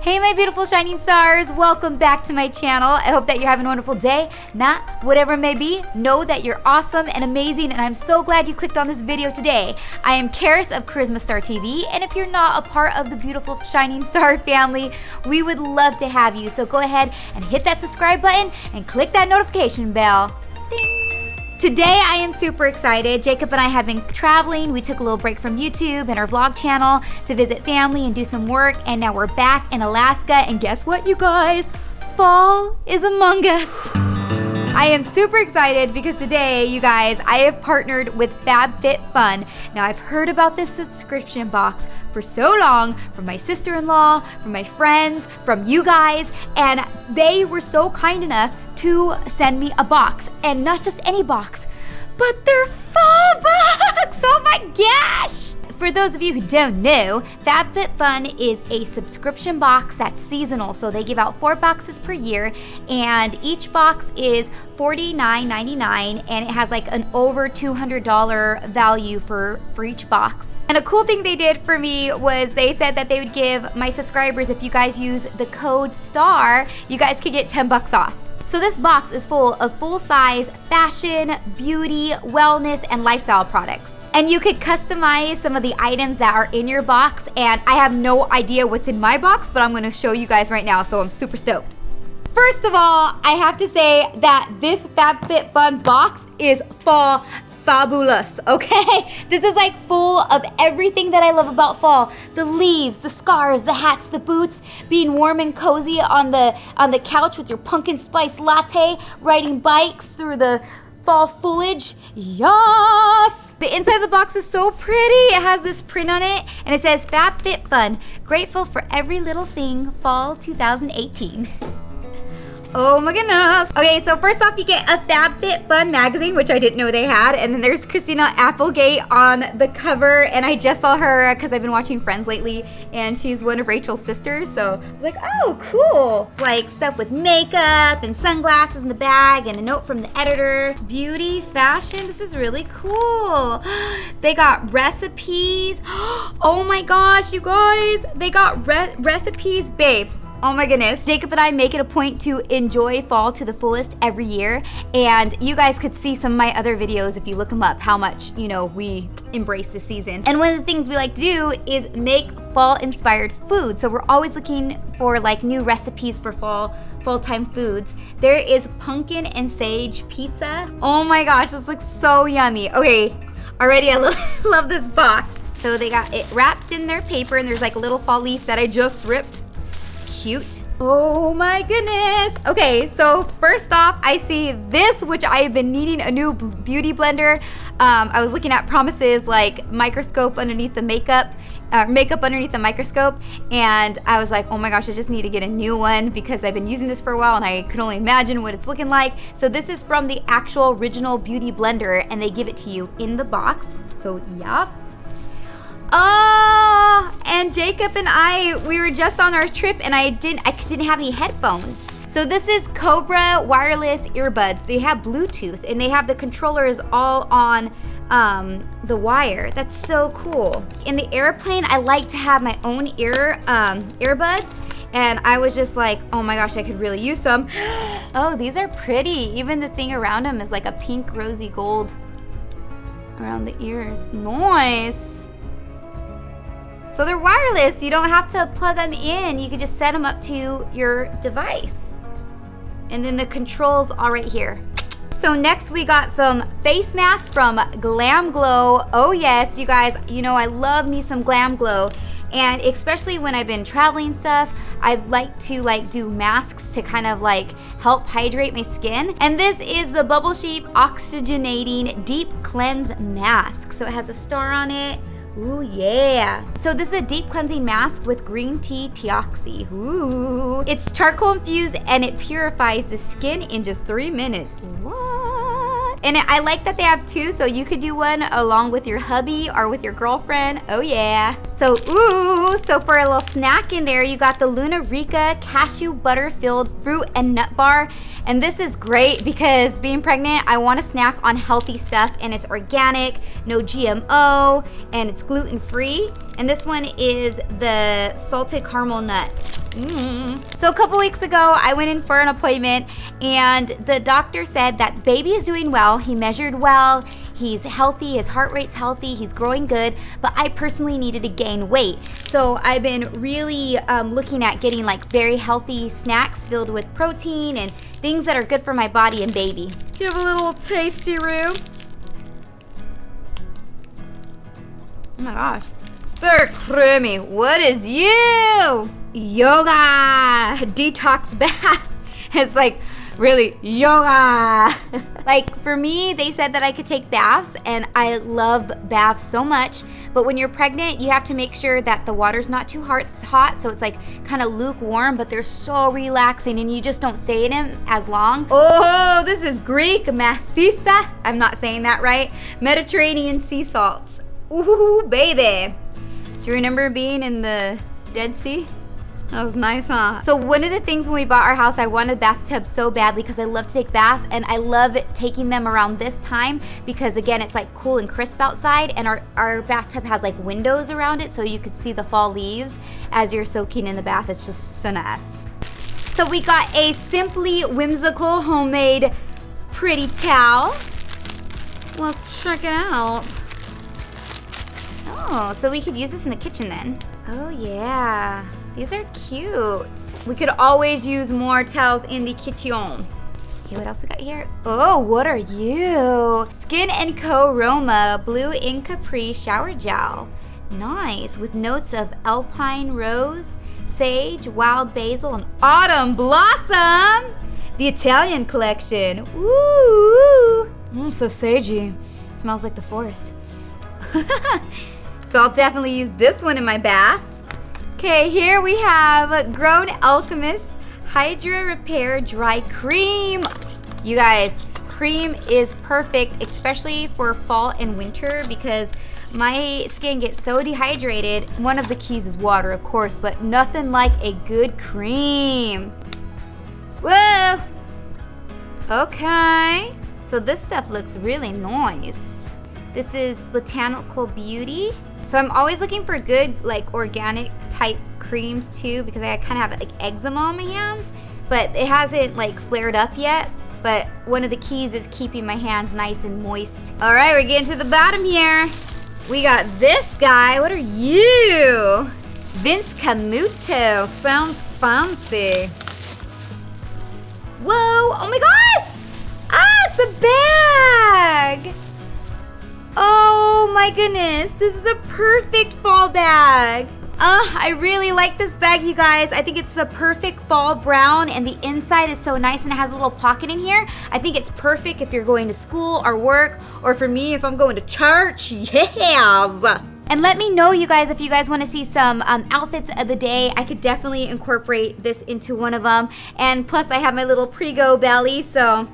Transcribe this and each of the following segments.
Hey my beautiful shining stars, welcome back to my channel. I hope that you're having a wonderful day, not whatever it may be. Know that you're awesome and amazing, and I'm so glad you clicked on this video today. I am Charis of Charisma.Star TV, and if you're not a part of the beautiful shining star family, we would love to have you. So go ahead and hit that subscribe button and click that notification bell. Ding. Today I am super excited. Jacob and I have been traveling. We took a little break from YouTube and our vlog channel to visit family and do some work, and now we're back in Alaska, and guess what, you guys? Fall is among us. I am super excited because today, you guys, I have partnered with FabFitFun. Now, I've heard about this subscription box for so long from my sister-in-law, from my friends, from you guys, and they were so kind enough to send me a box. And not just any box, but their fall box! Oh my gosh! For those of you who don't know, FabFitFun is a subscription box that's seasonal. So they give out 4 boxes per year, and each box is $49.99, and it has like an over $200 value for each box. And a cool thing they did for me was they said that they would give my subscribers, if you guys use the code STAR, you guys could get 10 bucks off. So this box is full of full-size fashion, beauty, wellness, and lifestyle products. And you could customize some of the items that are in your box, and I have no idea what's in my box, but I'm gonna show you guys right now, so I'm super stoked. First of all, I have to say that this FabFitFun box is fall fabulous, okay? This is like full of everything that I love about fall. The leaves, the scarves, the hats, the boots, being warm and cozy on the couch with your pumpkin spice latte, riding bikes through the fall foliage. Yes! The inside of the box is so pretty. It has this print on it, and it says FabFitFun, grateful for every little thing, fall 2018. Oh my goodness. Okay, so first off, you get a FabFitFun magazine, which I didn't know they had, and then there's Christina Applegate on the cover, and I just saw her because I've been watching Friends lately, and she's one of Rachel's sisters, so I was like, oh, cool. Like stuff with makeup and sunglasses in the bag, and a note from the editor. Beauty, fashion, this is really cool. They got recipes. Oh my gosh, you guys, they got recipes, babe. Oh my goodness. Jacob and I make it a point to enjoy fall to the fullest every year, and you guys could see some of my other videos if you look them up, how much, you know, we embrace this season. And one of the things we like to do is make fall-inspired food. So we're always looking for like new recipes for fall-time foods. There is pumpkin and sage pizza. Oh my gosh, this looks so yummy. Okay, already I love this box. So they got it wrapped in their paper, and there's like a little fall leaf that I just ripped. Cute. Oh my goodness. Okay, so first off, I see this, which I've been needing a new beauty blender. I was looking at Promise's like microscope underneath the makeup underneath the microscope, and I was like, oh my gosh, I just need to get a new one because I've been using this for a while and I could only imagine what it's looking like. So this is from the actual original beauty blender, and they give it to you in the box. So yes. Oh, and Jacob and we were just on our trip, and I didn't have any headphones. So this is Cobra wireless earbuds. They have Bluetooth, and they have the controllers all on the wire. That's so cool. In the airplane, I like to have my own earbuds, and I was just like, oh my gosh, I could really use some. Oh, these are pretty. Even the thing around them is like a pink rosy gold around the ears. Nice. So they're wireless, you don't have to plug them in. You can just set them up to your device. And then the controls are right here. So next we got some face masks from Glam Glow. Oh yes, you guys, you know I love me some Glam Glow. And especially when I've been traveling stuff, I like to do masks to kind of like help hydrate my skin. And this is the Bubble Sheep Oxygenating Deep Cleanse Mask. So it has a star on it. Ooh, yeah. So this is a deep cleansing mask with green tea deoxy. Ooh. It's charcoal infused, and it purifies the skin in just 3 minutes. What? And I like that they have 2, so you could do one along with your hubby or with your girlfriend. Oh yeah. So, so for a little snack in there, you got the Luna Rica cashew butter filled fruit and nut bar. And this is great because being pregnant, I want to snack on healthy stuff, and it's organic, no GMO, and it's gluten free. And this one is the salted caramel nut. So a couple weeks ago, I went in for an appointment and the doctor said that baby is doing well. He measured well, he's healthy, his heart rate's healthy, he's growing good, but I personally needed to gain weight. So I've been really looking at getting like very healthy snacks filled with protein and things that are good for my body and baby. Give a little tasty room. Oh my gosh, very creamy. What is you? Yoga, detox bath. It's like really yoga. Like for me, they said that I could take baths and I love baths so much, but when you're pregnant, you have to make sure that the water's not too hot, so it's like kind of lukewarm, but they're so relaxing and you just don't stay in them as long. Oh, this is Greek mathitha. I'm not saying that right. Mediterranean sea salts. Ooh, baby. Do you remember being in the Dead Sea? That was nice, huh? So one of the things when we bought our house, I wanted a bathtub so badly because I love to take baths and I love taking them around this time because again, it's like cool and crisp outside and our bathtub has like windows around it so you could see the fall leaves as you're soaking in the bath. It's just so nice. So we got a simply whimsical homemade pretty towel. Let's check it out. Oh, so we could use this in the kitchen then. Oh yeah. These are cute. We could always use more towels in the kitchen. Okay, what else we got here? Oh, what are you? Skin & Co. Roma Blue in Capri Shower Gel. Nice, with notes of alpine rose, sage, wild basil, and autumn blossom. The Italian collection. Ooh. So sagey. Smells like the forest. So I'll definitely use this one in my bath. Okay, here we have Grown Alchemist Hydra Repair Dry Cream. You guys, cream is perfect, especially for fall and winter because my skin gets so dehydrated. One of the keys is water, of course, but nothing like a good cream. Whoa! Okay, so this stuff looks really nice. This is Botanical Beauty. So I'm always looking for good like organic type creams too because I kind of have like eczema on my hands, but it hasn't like flared up yet. But one of the keys is keeping my hands nice and moist. All right, we're getting to the bottom here. We got this guy. What are you? Vince Camuto. Sounds fancy. Whoa, oh my gosh. Ah, it's a bag. Oh my goodness, this is a perfect fall bag. I really like this bag, you guys. I think it's the perfect fall brown and the inside is so nice and it has a little pocket in here. I think it's perfect if you're going to school or work, or for me if I'm going to church. Yes! And let me know, you guys, if you guys want to see some outfits of the day. I could definitely incorporate this into one of them. And plus I have my little pre-go belly, so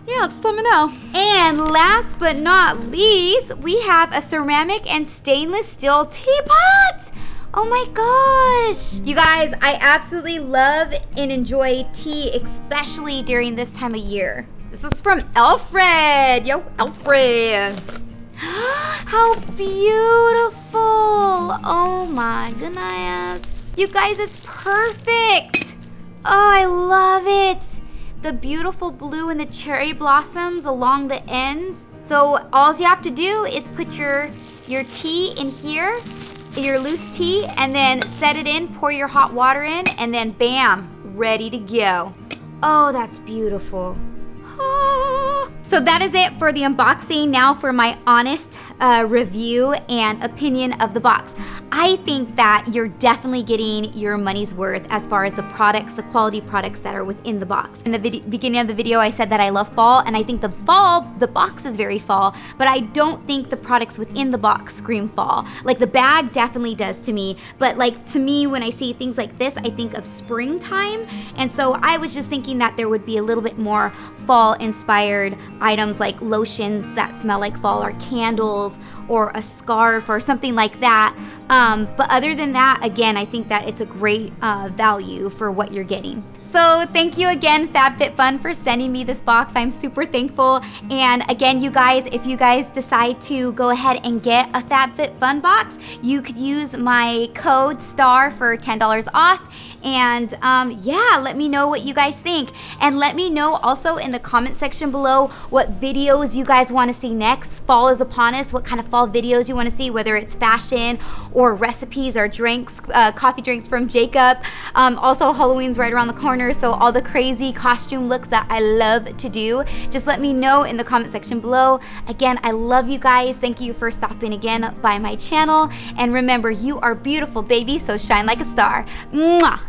yeah, just let me know. And last but not least, we have a ceramic and stainless steel teapot. Oh my gosh. You guys, I absolutely love and enjoy tea, especially during this time of year. This is from Alfred. Yo, Alfred. How beautiful. Oh my goodness. You guys, it's perfect. Oh, I love it. The beautiful blue and the cherry blossoms along the ends. So all you have to do is put your tea in here, your loose tea, and then set it in, pour your hot water in, and then bam, ready to go. Oh, that's beautiful. Oh. So that is it for the unboxing. Now for my honest review and opinion of the box. I think that you're definitely getting your money's worth as far as the products, the quality products that are within the box. In the beginning of the video, I said that I love fall, and I think the box is very fall, but I don't think the products within the box scream fall. Like the bag definitely does to me, but like to me, when I see things like this, I think of springtime, and so I was just thinking that there would be a little bit more fall-inspired items like lotions that smell like fall, or candles, or a scarf, or something like that. But other than that, again, I think that it's a great value for what you're getting. So thank you again, FabFitFun, for sending me this box. I'm super thankful. And again, you guys, if you guys decide to go ahead and get a FabFitFun box, you could use my code STAR for $10 off. And yeah, let me know what you guys think. And let me know also in the comment section below what videos you guys want to see next. Fall is upon us. What kind of fall videos you want to see, whether it's fashion or recipes or drinks, coffee drinks from Jacob. Also, Halloween's right around the corner, so all the crazy costume looks that I love to do, just let me know in the comment section below. Again, I love you guys. Thank you for stopping again by my channel. And remember, you are beautiful, baby, so shine like a star. Mwah!